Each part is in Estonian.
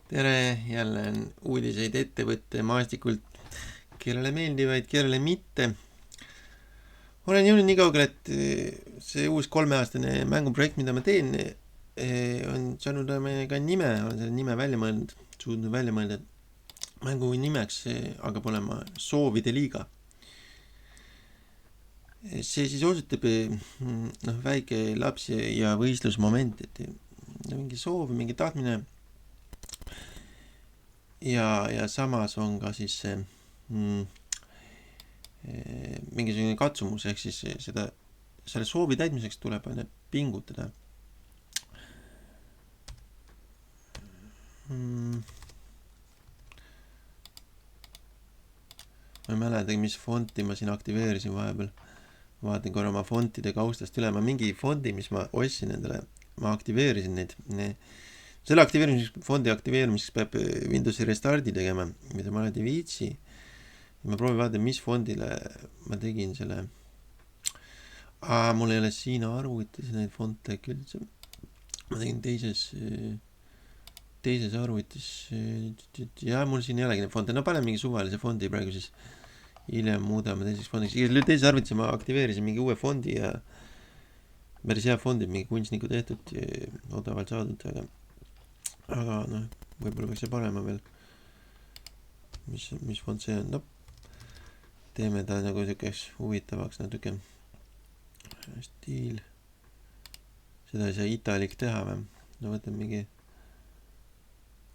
Tere, jälle on uudiseid ettevõtte maastikult, kellele meeldivaid, kellele mitte. Olen jõudnud nii kaugele, et see uus 3-aastane mänguprojekt, mida ma teen, on saanud ka nime, olen selle nime välja mõelnud, suutnud välja mõelda. Mängu nimeks hakkab olema Soovide liiga. See siis osutab väike laps ja võistlusmoment, et mingi soov, mingi tahtmine. Ja samas on ka siis mingisugune katsumus, ehk siis selle soovi täitmiseks tuleb aina pingutada. Ma ei mäletagi, mis fonti ma siin aktiveerisin vahepeal. Vaatan korra oma fontide kaustast üle. Ma mingi fondi, mis ma ostsin endale, ma aktiveerisin neid. Selle fondi aktiveerimiseks peab Windowsi restardi tegema, mida ma alati ei viitsi. Ma proovin vaadata, mis fondile ma tegin selle. Mul ei ole siin arvutis neid fonte küll. Ma tegin teises arvutis. Ja mul siin ei olegi neid fonte. No panen mingi suvalise fondi praegu siis. Hiljem muudame teiseks fondiks. Teises arvutis ma aktiveerisin mingi uue fondi ja päris hea fondi, mingi kunstniku tehtud, odavalt saadud, aga võib-olla peaks see panema veel. Mis fond see on? Teeme ta nagu siukeks huvitavaks natuke. Stiil. Seda ei saa italik teha või? Võtame mingi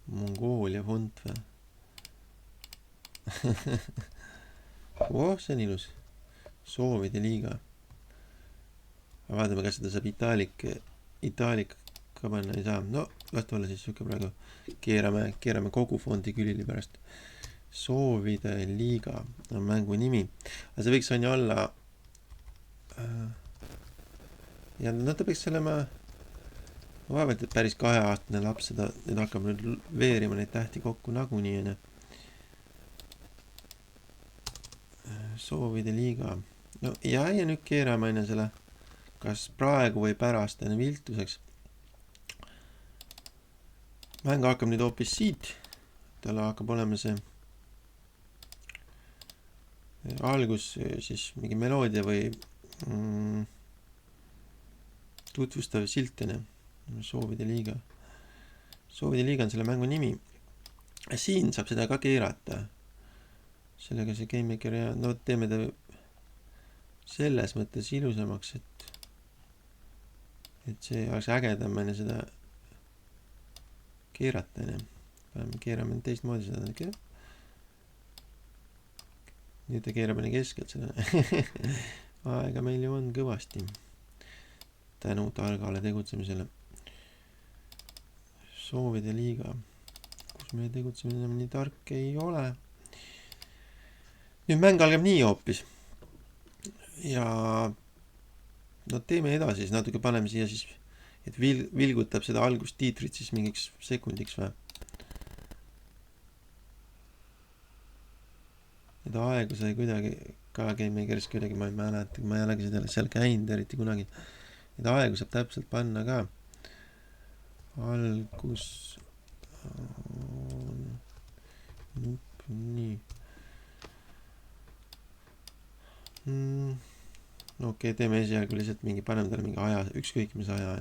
Mongoolia font või? See on ilus. Soovide liiga. Vaatame, kas seda saab italik ka panna, ei saa. Las ta olla siis siuke praegu. Keerame kogu fondi külili pärast. Soovide liiga on mängu nimi. Aga see võiks on ju olla ja ta peaks olema vaevalt, et päris 2-aastane laps seda nüüd hakkab nüüd veerima neid tähti kokku nagunii. Soovide liiga. Ja nüüd keerame enne selle kas praegu või pärast enne viltuseks. Mäng hakkab nüüd hoopis siit. Tal hakkab olema see algus siis mingi meloodia või tutvustav siltene. Soovide liiga. Soovide liiga on selle mängu nimi. Siin saab seda ka keerata. Sellega see GameMaker ja teeme ta selles mõttes ilusamaks, et see oleks ägedam enne seda keerata. Keerame teistmoodi seda. Nüüd ta keerab enne keskelt seda. Aega meil ju on kõvasti. Tänu targale tegutsemisele. Soovide liiga. Kus meie tegutsemine nii tark ei ole. Nüüd mäng algab nii hoopis. Ja teeme edasi, siis natuke paneme siia siis, et vilgutab seda algustiitrit siis mingiks sekundiks või. Need aegu sai kuidagi ka GameMakeris kuidagi, ma ei mäleta, ma ei olegi seda seal käinud eriti kunagi. Need aegu saab täpselt panna ka. Algus nii. Okei, teeme esialgu lihtsalt paneme talle mingi aja, ükskõik mis aja.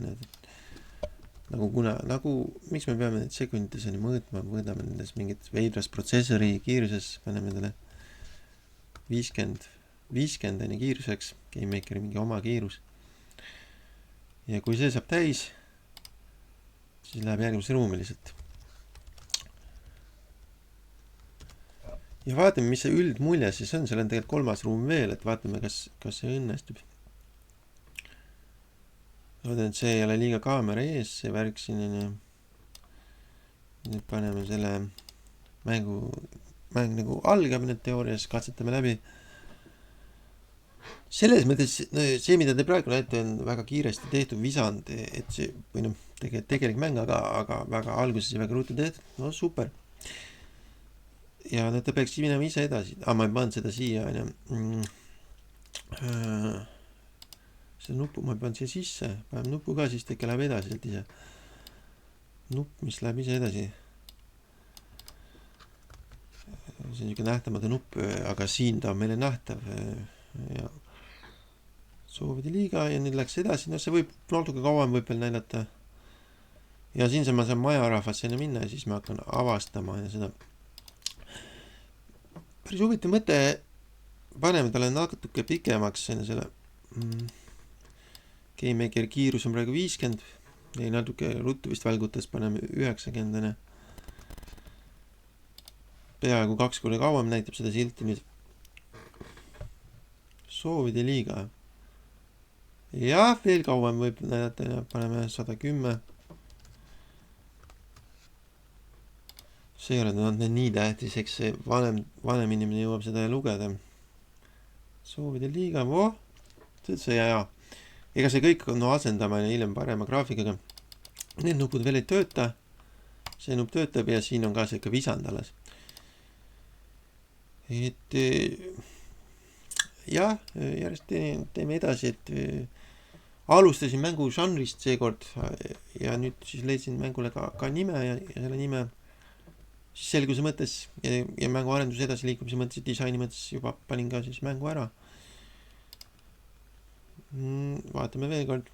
Miks me peame need sekunditeseni mõõtma, mõõdame nendes mingit veidras protsessori kiiruses, paneme talle 50 kiiruseks, GameMakeri mingi oma kiirus. Ja kui see saab täis, siis läheb järgmise ruumi lihtsalt. Ja vaatame, mis see üldmulje siis on, seal on tegelikult 3. ruum veel, et vaatame, kas see õnnestub. Loodan, et see ei ole liiga kaamera ees, see värk siin. Nüüd paneme selle mäng nagu algab nüüd teoorias, katsetame läbi. Selles mõttes see, mida te praegu näete, on väga kiiresti tehtud visand, et see, või tegelik mäng, aga väga alguses ja väga ruttu tehtud. Super. Ja ta peaks minema ise edasi. Ma ei pannud seda siia. Seda nuppu ma ei pannud siia sisse. Panem nuppu ka, siis ta ikka läheb edasi sealt ise. Nupp, mis läheb ise edasi. see on niisugune nähtamatu nupp, aga siin ta on meile nähtav ja soovide liiga ja nüüd läks edasi, no see võib natuke kauem võib veel näidata. Ja siin ma saan majarahvast sinna minna ja siis ma hakkan avastama ja seda. Päris huvitav mõte, paneme talle natuke pikemaks selle GameMaker kiirus on praegu 50 ja natuke ruttu vist välgutas, paneme 90. Peaaegu 2 korda kauem näitab seda silti nüüd. Soovide liiga. Ja veel kauem võib näidata ja paneme 110. See ei ole nii tähtis, eks see vanem inimene jõuab seda lugeda. Soovide liiga, see ja. Ega see kõik on asendama ja hiljem parema graafikaga. Need nupud veel ei tööta. See nupp töötab ja siin on ka see ikka visand alles. Et jah, järjest teeme edasi, et alustasin mängu žanrist seekord ja nüüd siis leidsin mängule ka nime ja selle nime siis selguse mõttes ja mängu arenduse edasi liikumise mõttes ja disaini mõttes juba panin ka siis mängu ära. Vaatame veel kord,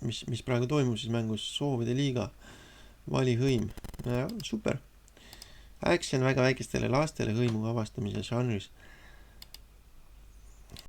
mis praegu toimub siis mängus. Soovide liiga, vali hõim. Ja, super. Action väga väikestele lastele hõimu avastamise žanris.